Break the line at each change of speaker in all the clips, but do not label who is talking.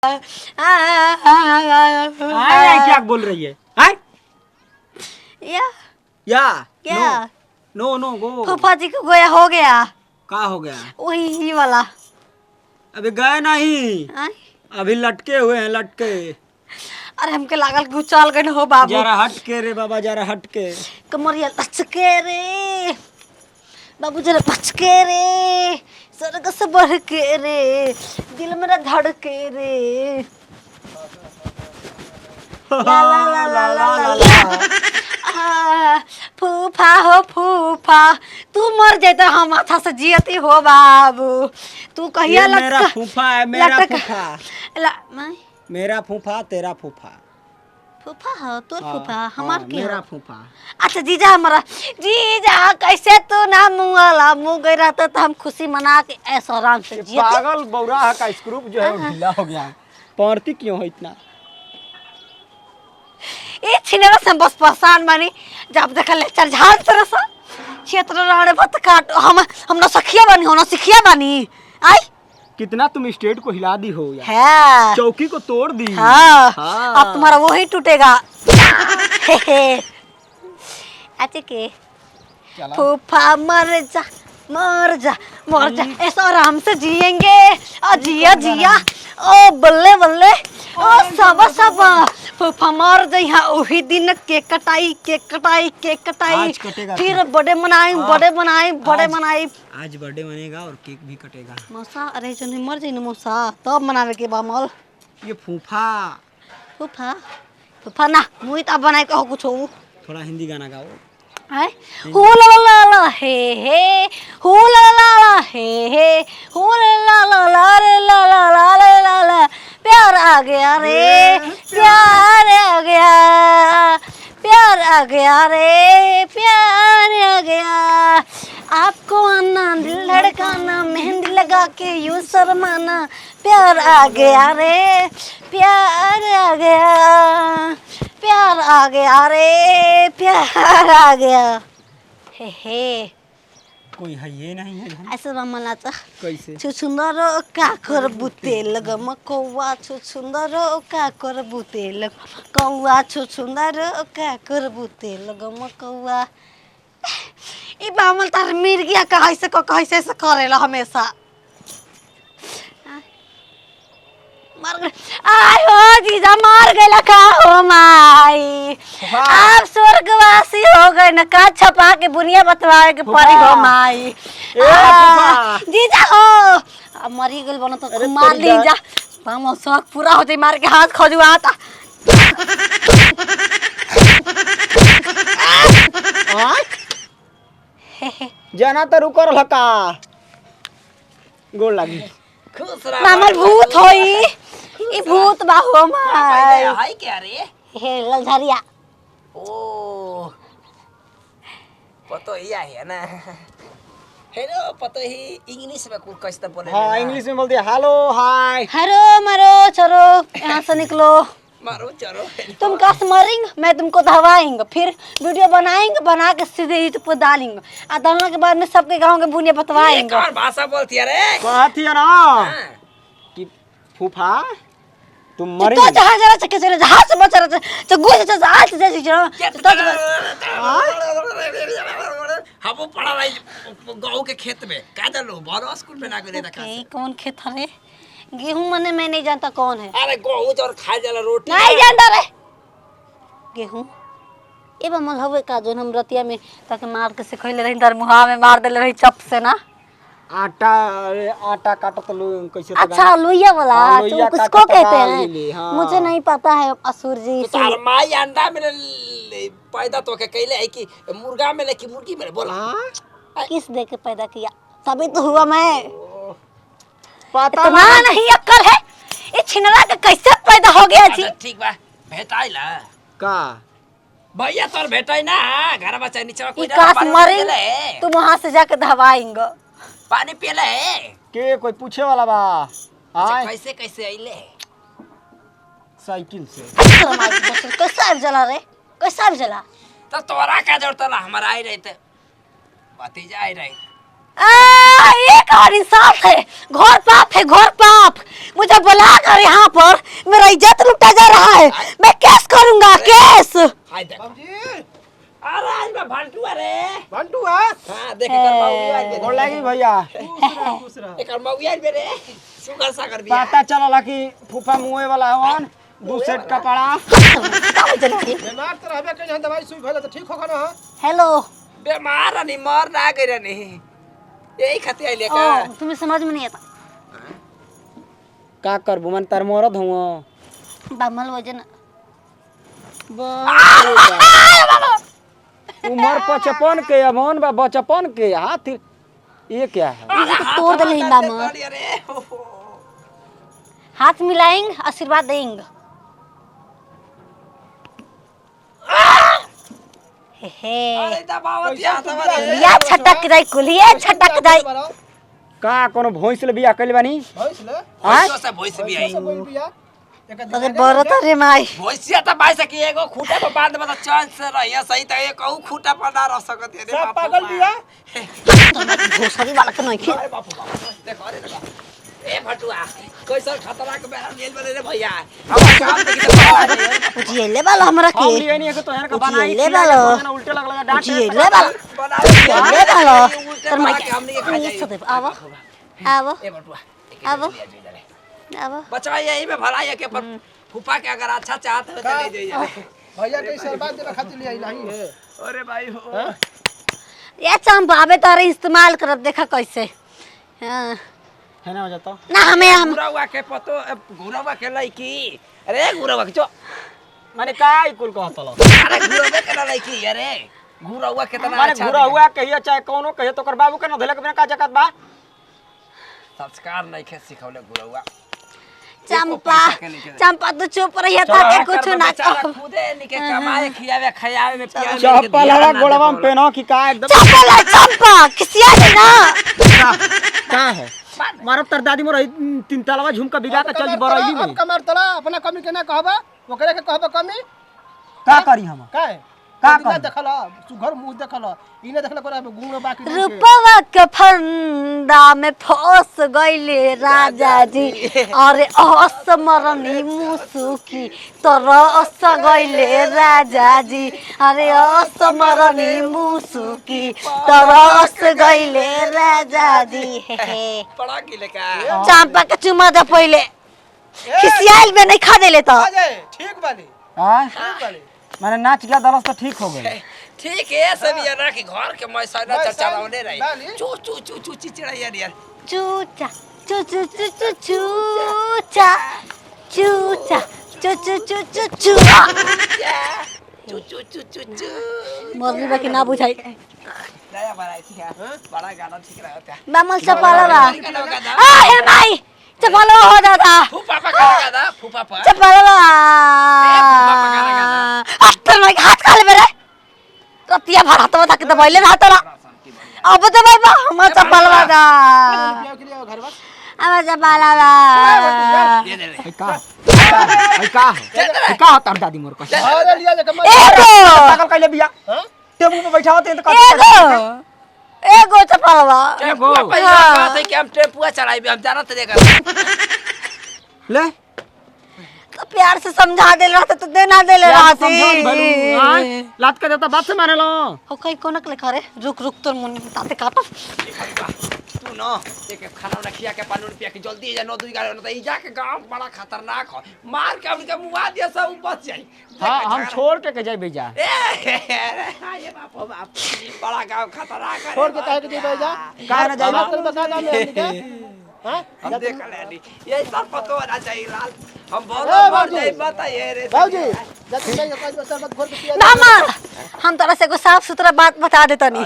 क्या बोल रही है?
या
या
क्या?
नो नो गो।
फूफा जी को गोया हो गया।
का हो गया?
वही वाला।
अभी गए नहीं, अभी लटके हुए हैं, लटके।
अरे हमके लागल कि चल गए हो बाबू।
जरा हट के रे बाबा, जरा हट के।
कमरिया लचके रे बाबू, जरा बचके रे, स्वर्ग से बढ़ के रे, दिल मेरा धड़के रे। ला ला ला ला ला ला ला। फूफा हो फूफा, तू मर जाए तो हम माथा से जियती हो बाबू। तू कहिया
मेरा फूफा है, मेरा फूफा। मेरा फूफा, तेरा फूफा।
फूफा हो तोर फूफा, हमार के
मेरा फूफा।
अच्छा जीजा हमारा जीजा, कैसे तू ना मुँह मुँह गई रहता तो हम खुशी मना के ऐसा आराम से जियते।
पागल बौरा का स्क्रूप जो है ढीला हो गया है। पढ़ती क्यों हो इतना?
ये छिनेरा से बस परेशान बानी, जब देखा लेक्चर झाड़ तरह सा क्षेत्र राणे बत काट। हम ना सखिया बानी, हो ना सिखिया बानी। आई
कितना तुम स्टेट को हिला दी हो यार।
है
चौकी को तोड़ दी।
हाँ।
हाँ।
अब तुम्हारा वो ही टूटेगा। अच्छे के फूफा मर जा मर जा मर जा, ऐसा आराम से जिएंगे। और जिया जिया ओ बल्ले बल्ले ओ सब सब फूफा मर जइहा वही दिन केक कटाई केक कटाई केक कटाई, फिर बड़े मनाई बड़े बनाई बड़े मनाई।
आज बर्थडे मनेगा और केक भी कटेगा।
मौसा अरे जो नहीं मर जाई ना मौसा, तब मनावे के बा मल।
ये फूफा
फूफा फूफा ना मुई त बनाए कहो कुछ हो।
थोड़ा हिंदी गाना गाओ।
है हू ला ला ला हे हू ला ला ला हे हू ला ला ला ला ला ला ला ला ला। प्यार आ गया रे प्यार आ गया, प्यार आ गया रे प्यार आ गया। आपको आना दिल धड़काना, मेहंदी लगा के यूं शर्माना, प्यार आ गया रे प्यार आ गया, प्यार आ गया रे प्यार आ गया। हे
कोई है ये नहीं है
ऐसे मनाचा।
कैसे?
छुछुंदर का कर बुते लगम कौवा, छुछुंदर का कर बुते लग कौवा, छुछुंदर का कर बुते लगम कौवा। ई बामल तार मिर्गिया कैसे से करेला हमेशा। मर गए आय हो जीजा, मर गए का हो माई। आप स्वर्गवासी हो गए न, का छपा के बुनिया बतवाए के परी हो माई। जीजा हो अब मरी गइल बनो तो मार ली जा। बाम शौक पूरा होते मार के हाथ खजुआता।
जाना तो रुको लका गोल लगी।
खुश रह
मामल भूत होई, ई भूत बाहो माई।
हाय क्या रे?
हे ललझरिया
ओ पतो ही है ना। हेलो पतो ही इंग्लिश में कुछ कैसे बोले?
हाँ इंग्लिश में बोलते हेलो हाय।
हरो मरो चलो यहाँ से निकलो।
मारो चलो।
तुम कस मरेंगे, मैं तुमको दवाएंगे, फिर वीडियो बनाएंगे, बना के सीधे यूट्यूब पर डालेंगे, और डालने के बाद में सबके गांव के बुनिया बतवाएंगे।
कौन भाषा बोलती है रे?
कहती है ना कि फूफा तुम मरे
तो जहाँ जरा चक्के चले जहाँ से बचा रहे तो गुस्से से जहाँ से जैसे चलो
हम वो पढ़ा रही गाँव के खेत में का डालो बड़ा स्कूल में ना करे था।
कौन खेत है? गेहूं मने मैं नहीं जानता कौन है।
अरे गेहूं और खाए जाला रोटी
नहीं जानता रे गेहूं। ए बमल हवे का जोन हम रतिया में ताके मार के सिखैले रही, दर मुहा में मार देले रही चप से ना।
आटा आटा काटो तो कैसे?
अच्छा लोहिया वाला
लोहिया
तो किसको कहते हैं?
हाँ।
मुझे नहीं पता है असुर जी।
तो तार माई अंडा में पैदा तो के कहले है कि मुर्गा में कि मुर्गी में बोला
किस दे के पैदा किया? तभी तो हुआ मैं।
पता
इतना नहीं अक्ल है, ये छिनरा के कैसे पैदा हो गया जी?
ठीक बा भेटाइला
का
भैया तोर भेटाई ना घर बच्चा नीचे कोई
काश मरे तुम वहां से जाके दवाएंगे।
पानी पियले
के कोई पूछे वाला बा?
अच्छा, कैसे कैसे आइले?
साइकिल से।
कैसा जला रे कैसा जला?
तो तोरा का जरूरत ला हमारा आई रहे थे भतीजा आई रहे
ये कौन इंसाफ है? घोर पाप है, घोर पाप। मुझे बुला कर यहाँ पर मेरा इज्जत लुटा जा रहा है। मैं केस करूंगा, केस।
हाय देख बाबूजी। अरे आज मैं भंटू अरे भंटू हां देख कर मौगी आज
गोड़ लागी भैया
खुश रह एक मौगी आज मेरे सुगर सागर भी
पता चलला कि फूफा मुए वाला हवन 2 सेट कपड़ा
बीमार तो रहबे के जहां दवाई सुई भले तो ठीक होखा ना।
हेलो
बीमार नहीं मर ना गई नहीं यही खाती आइले का
तुम्हें समझ में नहीं आता
का करबू मन तार मरद हुआ
बामल वजन
उमर 55 के अमन बा 55 के हाथ ये क्या है
तोड़ दे नहीं बामल हाथ मिलाएंगे आशीर्वाद देंगे
अरे दबावत या
या छटक जाई कुलिया छटक जाई
का कोनो भोंस ले बिया कइल बानी
भैंस ले भैंस से भैंस भी आई
अरे बरत रे माई
भैंसिया त भाई सकी एगो खूटा पर बांध बता चल से रहिया सही त एक औ खूटा पर ना रह सकत रे बाप पागल बिया
घोसरी वाला के नहीं खी
अरे बाप देख अरे ए भटुआ कैसा खतरा के बेरा लेल बने रे भैया अब काम देखि
पूछिए ले वाला हमरा के
हम लिए नहीं है तो यार का बनाई
ले वाला
उल्टे लगला डांट
पूछिए ले वाला ले वाला तर मैं
हमने के खा जाई
आवा आवा
ए भटुआ
आवा आवा
बचवा यही में भलाई के पर फूफा के अगर अच्छा चाहत है तो ले दे जा
भैया के सरबात देना खातिर ले आई नहीं है।
अरे भाई हो
ये चंपावे तारे इस्तेमाल करब देखा कैसे हां
है ना हो जाता
ना हम
गुरवा के पतो गुरवा के लईकी अरे गुरवा के जो
माने का कुल कहतलो
अरे गुरवा के लईकी अरे गुरवा कितना
माने
अच्छा
घुरा हुआ कहिया चाहे कोनो कहिया तो कर बाबू के न धले के बिना का जकत बा
संस्कार नहीं खे सिखौले गुरवा
चंपा चंपा तो चुप रहिए ताके कुछ ना कहो
खुदे निके कमाए खियावे खयावे में पियावे
चप्पल हवा गोड़वा में पहनो कि का एकदम
चंपा चंपा किसिया नहीं ना
का है मारब तर दादी मोर 3 तलवा झुमका बिगा के चल बरैली में
अब कमर तला अपना कमी के ना कहबा ओकरे के कहबा कमी
का करी हम
का है
का
का देखला सुघर मुंह देखला इने देखला कोरा गुंगो बाकी नहीं
रूपवा के फंदा में फंस गईले राजा जी अरे असमरनी मुसुकी तरस गईले राजा जी अरे असमरनी मुसुकी तरस गईले राजा जी
पड़ा की लेका
चंपा के चुमा दे पहले खिसियाल में नहीं खा देले तो
आ जाए ठीक बानी
हां
ठीक बानी
माने नाच गया दरस तो ठीक हो गए
ठीक है सब ये ना कि घर के मैसाना चर्चा होने रही चू चू चू चू चिचड़ा यार
चूचा चू चू चू चू चूचा चूचा चू चू चू चू चूआ
चू चू चू चू चू
मोरनी बाकी ना बुझाई
नया बड़ा ठीक है बड़ा गाना ठीक रहता है
बामल चपलवा आ हे माई चपलवा हो दादा
फूफा पका दा फूफा पर
चपलवा अत्तर में हाथ काले मेरे रतिया भर हाथ में तो बैले हाथ ला अब तो भाई बा हम चपलवा दा
पिया के लिए घर बस
अब चपलवा
दे दे
है का तर दादी मोर को
अरे लिया जे कमर
एगो
पागल कइले बिया
हां
टेबुल पे बैठाओ ते तो
एगो एगो चपलवा
एगो पैसा बात है कि हम टेपुआ चढ़ाई हम जानत देगा
ले
तो प्यार से समझा दे रहा तो देना दे ले रहा
थी लात के देता बात से माने लो
हो कहीं कोनक ले करे रुक रुक तोर मुंह में ताते काटो
तू न एक खाना ना खिया के पानी पिया के जल्दी जा 9 2 गाड़ी न त ई जाके गांव बड़ा खतरनाक है मार के हमके मुआ दिया सब बच जाई
हां हम छोड़ के जाई बेजा
ये बाप बाप बड़ा गांव खतरनाक है
छोड़ के काहे के जेबे जा
का ना जाई
बात बता दा ले हां
हम देख लेनी ये सब पतो होना चाहिए लाल हम बहुत मर जाई बताइए रे
बाबूजी जल्दी जाइए काज शरबत घोर के पिया
मामा हम तोरा से एगो साफ सुथरा बात बता दे तनी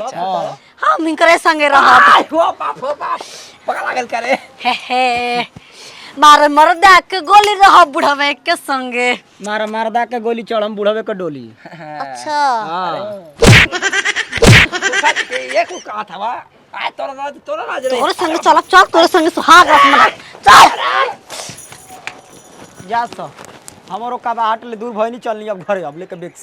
हम इनकरे संगे रहब
हो बाप पका लागल करे
हे मार मर्दा के गोली रहब बुढ़वे के संगे
मार मर्दा के गोली चढ़म बुढ़वे के डोली
अच्छा
ये को कहा था वा आ तोरा ना रे
तोरे संगे चल चल तोरे संगे सुहाग रात मना चल
जा तो हमरो का बाट ले दूर भई नहीं चलनी अब घरे अब लेके बेग से